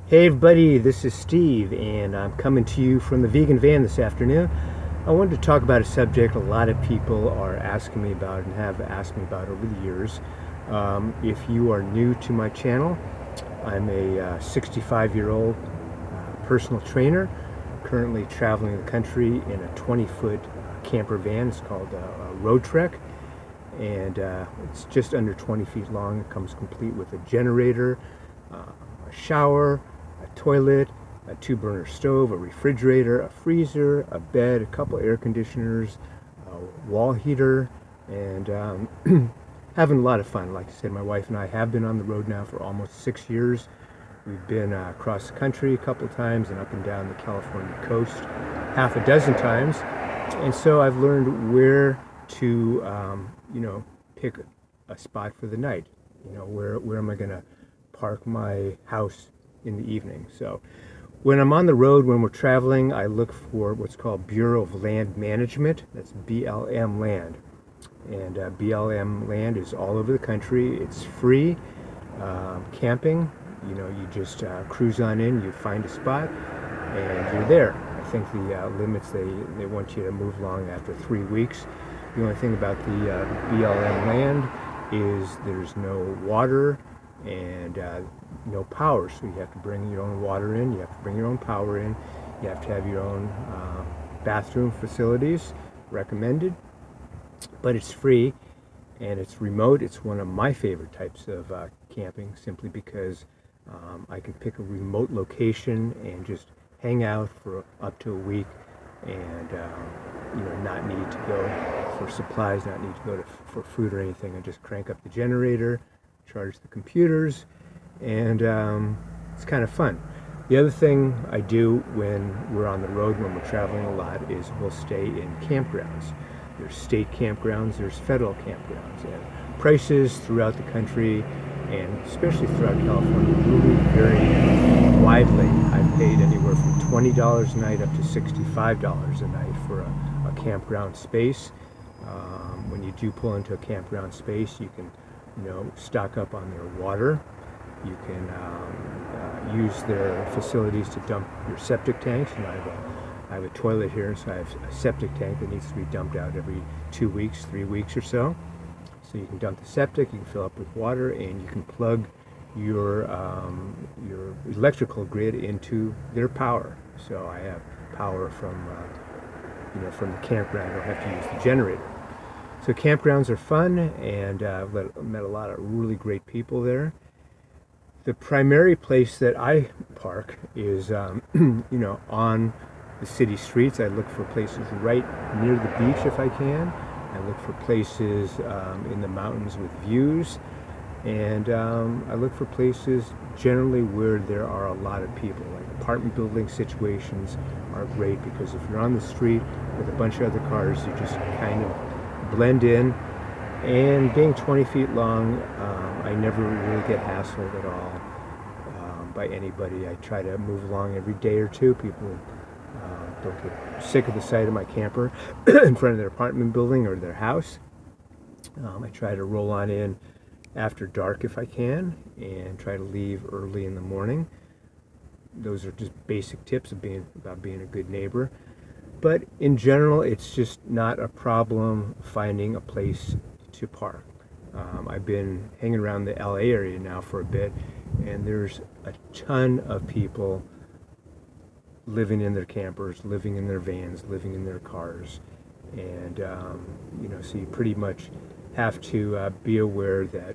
Hey everybody, this is Steve, and I'm coming to you from the vegan van this afternoon. I wanted to talk about a subject a lot of people are asking me about and have asked me about over the years. If you are new to my channel, I'm a 65-year-old personal trainer, currently traveling the country in a 20-foot camper van. It's called a Road Trek, and it's just under 20 feet long. It comes complete with a generator, a shower, a toilet, a 2-burner stove, a refrigerator, a freezer, a bed, a couple air conditioners, a wall heater, and having a lot of fun. Like I said, my wife and I have been on the road now for almost 6 years. We've been across the country a couple times and up and down the California coast half a dozen times. And so I've learned where to, pick a spot for the night. Where am I going to park my house in the evening? So when I'm on the road, when we're traveling, I look for what's called Bureau of Land Management. That's BLM land. And BLM land is all over the country. It's free camping. You just cruise on in, you find a spot, and you're there. I think the limits, they want you to move along after 3 weeks. The only thing about the BLM land is there's no water and no power, so you have to bring your own water in, you have to bring your own power in, you have to have your own bathroom facilities, recommended, but it's free and it's remote. It's one of my favorite types of camping, simply because I can pick a remote location and just hang out for up to a week, and not need to go for supplies, not need to go for food or anything. I just crank up the generator, charge the computers, and it's kind of fun. The other thing I do when we're on the road, when we're traveling a lot, is we'll stay in campgrounds. There's state campgrounds, there's federal campgrounds, and prices throughout the country, and especially throughout California, really vary widely. I've paid anywhere from $20 a night up to $65 a night for a campground space. When you do pull into a campground space, you can stock up on their water. You can use their facilities to dump your septic tanks. I have a toilet here, so I have a septic tank that needs to be dumped out every 2 weeks, 3 weeks or so. So you can dump the septic, you can fill up with water, and you can plug your electrical grid into their power. So I have power from the campground. I don't have to use the generator. So campgrounds are fun, and I've met a lot of really great people there. The primary place that I park is, on the city streets. I look for places right near the beach if I can. I look for places in the mountains with views, and I look for places generally where there are a lot of people. Like apartment building situations are great, because if you're on the street with a bunch of other cars, you just kind of blend in. And being 20 feet long, I never really get hassled at all by anybody. I try to move along every day or two. People don't get sick of the sight of my camper in front of their apartment building or their house. I try to roll on in after dark if I can, and try to leave early in the morning. Those are just basic tips about being a good neighbor. But in general, it's just not a problem finding a place to park. I've been hanging around the LA area now for a bit, and there's a ton of people living in their campers, living in their vans, living in their cars. And so you pretty much have to be aware that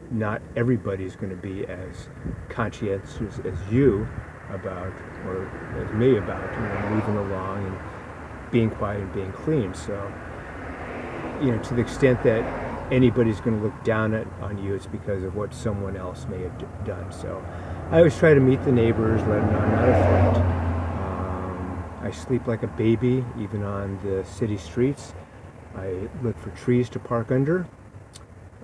not everybody's going to be as conscientious as you about, or as me about, moving along and being quiet and being clean. So to the extent that anybody's going to look down on you, it's because of what someone else may have done. So I always try to meet the neighbors, let them know I'm not a threat. I sleep like a baby, even on the city streets. I look for trees to park under.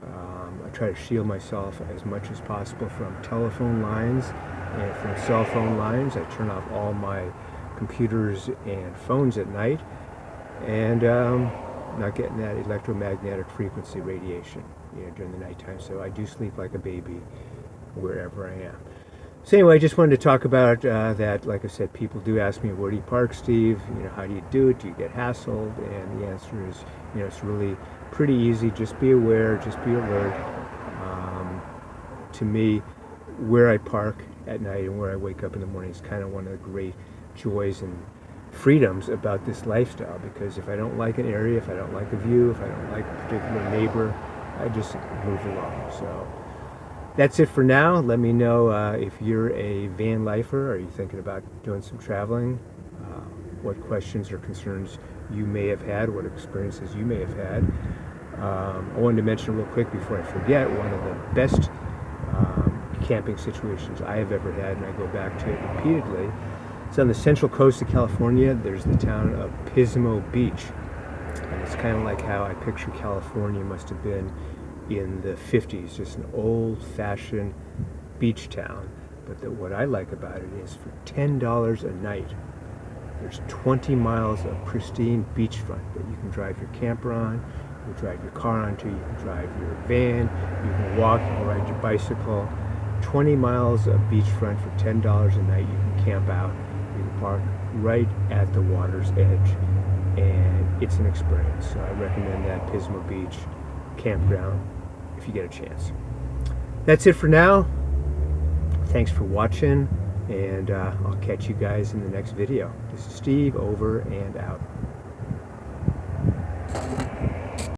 I try to shield myself as much as possible from telephone lines and from cell phone lines. I turn off all my computers and phones at night, and not getting that electromagnetic frequency radiation during the nighttime. So I do sleep like a baby wherever I am. So anyway, I just wanted to talk about that. Like I said, people do ask me, where do you park, Steve? How do you do it? Do you get hassled? And the answer is, it's really pretty easy. Just be aware, just be alert. To me, where I park at night and where I wake up in the morning is kind of one of the great joys and freedoms about this lifestyle, because if I don't like an area, if I don't like a view, if I don't like a particular neighbor, I just move along. So that's it for now. Let me know if you're a van lifer. Are you thinking about doing some traveling? What questions or concerns you may have had, what experiences you may have had. I wanted to mention real quick before I forget, one of the best camping situations I have ever had, and I go back to it repeatedly. It's on the central coast of California. There's the town of Pismo Beach. And it's kind of like how I picture California must have been in the 50s, just an old-fashioned beach town. But what I like about it is for $10 a night, there's 20 miles of pristine beachfront that you can drive your camper on, you can drive your car onto, you can drive your van, you can walk, you can ride your bicycle. 20 miles of beachfront for $10 a night. You can camp out, you can park right at the water's edge, and it's an experience. So I recommend that Pismo Beach campground if you get a chance. That's it for now. Thanks for watching, and I'll catch you guys in the next video. This is Steve, over and out.